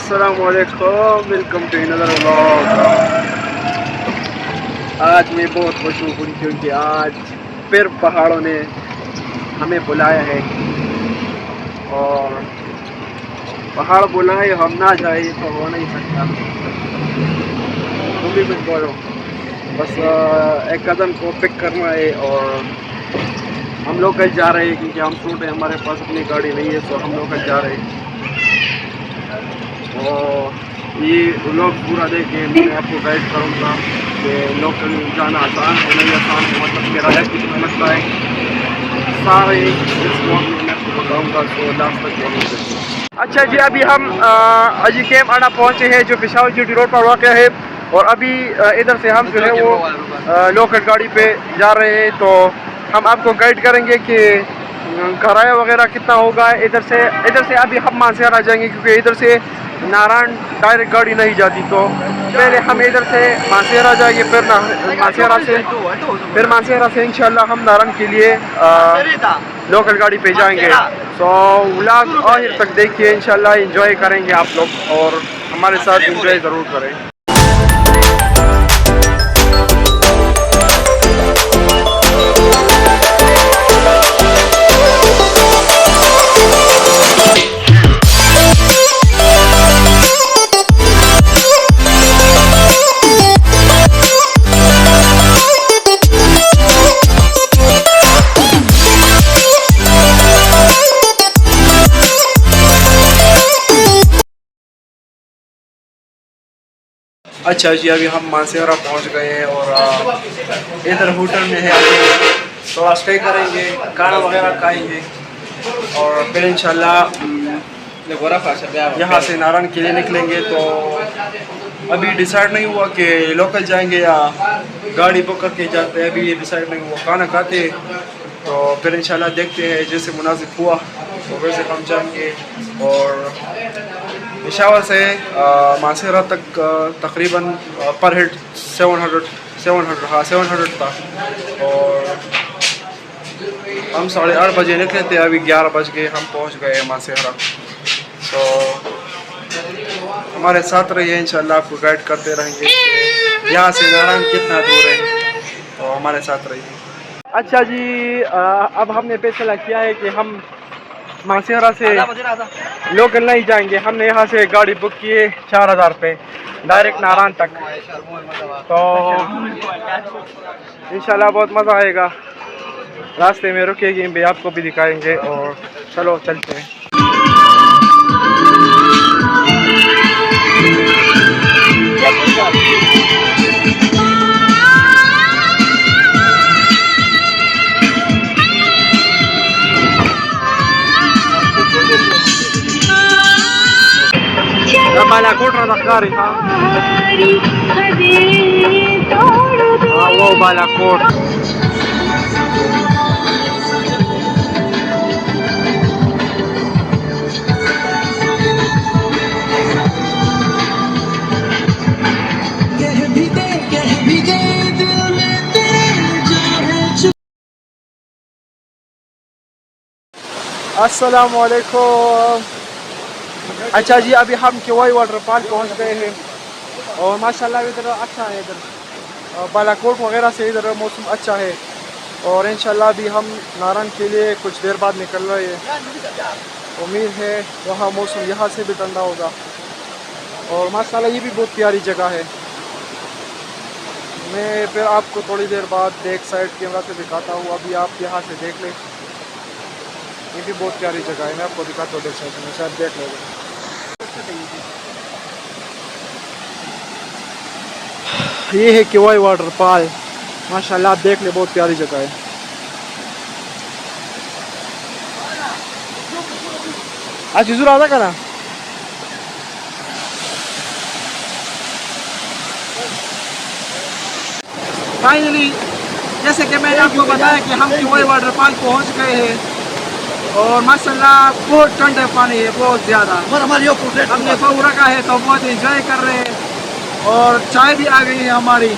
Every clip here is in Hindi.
अस्सलामुअलैकुम, वेलकम टू अनदर व्लॉग। आज मैं बहुत खुश हूँ क्योंकि आज फिर पहाड़ों ने हमें बुलाया है और पहाड़ बुलाए हम ना जाए तो हो नहीं सकता। तुम भी कुछ बोलो। बस एक कदम को पिक करना है और हम लोग कल जा रहे हैं क्योंकि हम छोटे हमारे पास अपनी गाड़ी नहीं है, तो हम लोग कल जा रहे हैं। और ये व्लॉग पूरा देखें, मैं आपको गाइड करूँगा कि लोकल जाना आसान है नहीं आसान है, मतलब किराया कितना लगता है, सारे इस व्लॉग में मैं आपको बताऊँगा, तो लास्ट तक जरूर। अच्छा जी, अभी हम अजी कैम आना पहुँचे हैं जो पेशावर जीटी रोड पर वाक़ है। और अभी इधर से हम जो है वो लोकल गाड़ी पे जा रहे हैं, तो हम आपको गाइड करेंगे कि किराया वगैरह कितना होगा। इधर से अभी हम मानसेरा जाएंगे क्योंकि इधर से नारायण डायरेक्ट गाड़ी नहीं जाती, तो पहले हम इधर से मानसेरा जाएंगे, फिर मानसेरा से इंशाल्लाह हम नारायण के लिए लोकल गाड़ी पे जाएंगे। तो व्लॉग आखिर तक देखिए, इंशाल्लाह एंजॉय करेंगे आप लोग और हमारे साथ एंजॉय ज़रूर करें। अच्छा जी, अभी हम मानसेरा पहुंच गए हैं और इधर होटल में है, अभी थोड़ा स्टे करेंगे, खाना वगैरह खाएंगे और फिर इंशाल्लाह यहाँ से नारायण के लिए निकलेंगे। तो अभी डिसाइड नहीं हुआ कि लोकल जाएंगे या गाड़ी बुक करके जाते हैं, अभी ये डिसाइड नहीं हुआ। खाना खाते तो फिर इंशाल्लाह देखते हैं, जैसे मुनासिब हुआ तो वैसे हम जाएंगे। और पेशावर से मानसेरा तक तकरीबन पर हेड 700 था और हम 8:30 बजे निकले थे, अभी 11 बज गए हम पहुंच गए मानसेरा। तो हमारे साथ रहिए, इंशाल्लाह आपको गाइड करते रहेंगे कि यहाँ से नारायण कितना दूर है, तो हमारे साथ रहिए। अच्छा जी, अब हमने फैसला किया है कि हम मानसेरा से लोकल नहीं जाएंगे। हमने यहाँ से गाड़ी बुक की है 4000 पे डायरेक्ट नारायण तक, तो इंशाल्लाह बहुत मज़ा आएगा। रास्ते में रुकेंगे भी, आपको भी दिखाएंगे और चलो चलते हैं। बालाकोट रदाकारी, हाँ वो बालाकोट। अस्सलाम वालेकुम। अच्छा जी, अभी हम केवाई वाटर पार्क पहुंच गए हैं और माशाल्लाह इधर अच्छा है, इधर बालाकोट वगैरह से इधर मौसम अच्छा है और इंशाल्लाह भी हम नारायण के लिए कुछ देर बाद निकल रहे हैं। उम्मीद है वहाँ मौसम यहाँ से भी ठंडा होगा और माशाल्लाह ये भी बहुत प्यारी जगह है। मैं फिर आपको थोड़ी देर बाद बैक साइड कैमरा से दिखाता हूँ, अभी आप यहाँ से देख लें, ये भी बहुत प्यारी जगह है। मैं आपको दिखाता हूँ बैक साइड में, शायद देख लोगे। ये है केवाई वाटर पार्क, माशाल्लाह आप देख ले, बहुत प्यारी जगह है। आज जरूर आता का ना। फाइनली जैसे कि मैंने आपको बताया कि हम केवाई वाटर पार्क पहुंच गए हैं और माशाल्लाह बहुत ठंडा पानी है, बहुत ज़्यादा। हमने पाऊ रखा है तो बहुत एंजॉय कर रहे हैं और चाय भी आ गई है हमारी।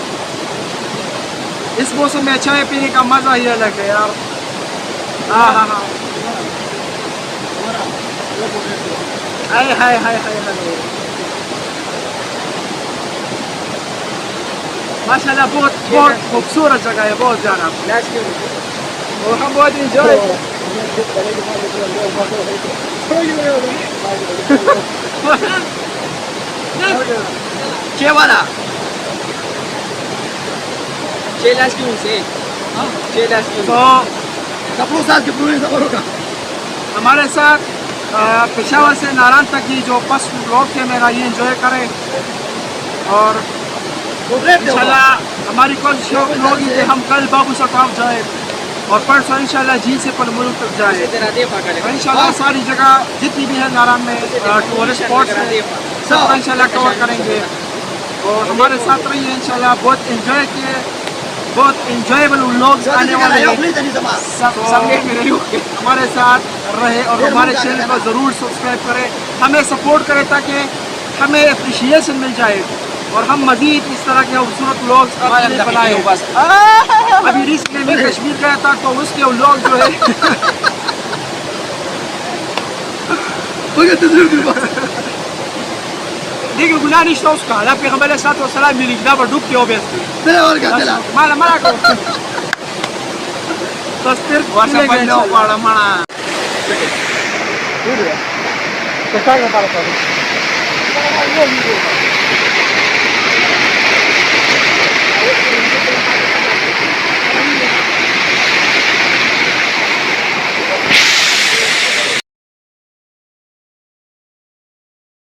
इस मौसम में चाय पीने का मज़ा ही अलग है यार। हाँ हाँ हाँ, हाय हाय हाय हाय हाय। माशाल्लाह बहुत बहुत खूबसूरत जगह है, बहुत ज़्यादा। और हम बहुत enjoy ¿Qué bala? ¿Qué las que usé? ¿Qué las que तो Kapro साल के पुराने खबरों का हमारे साथ पेशावर से नारायण तक की जो बस रोड के मेरा ये इंजॉय करें। और इंशाल्लाह हमारी कोशिश होगी कि हम कल बाबू सटाफ जाए और परसों इंशाल्लाह झील से पल मुल्क तक जाए। इंशाल्लाह सारी जगह जितनी भी है नारायण में टूरिस्ट स्पॉट्स है सबका इंशाल्लाह कवर करेंगे। और हमारे साथ रहिए, इंशाल्लाह बहुत इंजॉय किए, बहुत इंजॉयबल लोग आने वाले हैं। सब हमारे साथ रहे और हमारे चैनल को ज़रूर सब्सक्राइब करें, हमें सपोर्ट करें ताकि हमें अप्रिशिएशन मिल जाए और हम मज़ीद इस तरह के खूबसूरत लोग बनाए। अभी रिसेंटली मैं कश्मीर गया था तो उसके लोग जो है देखिए गुनाह नहीं था उसका, अल्लाह पैगंबर अलैहिस्सलाम मिली किताब पर डूब के हो बेस्ट माला माला को बस फिर वाला माना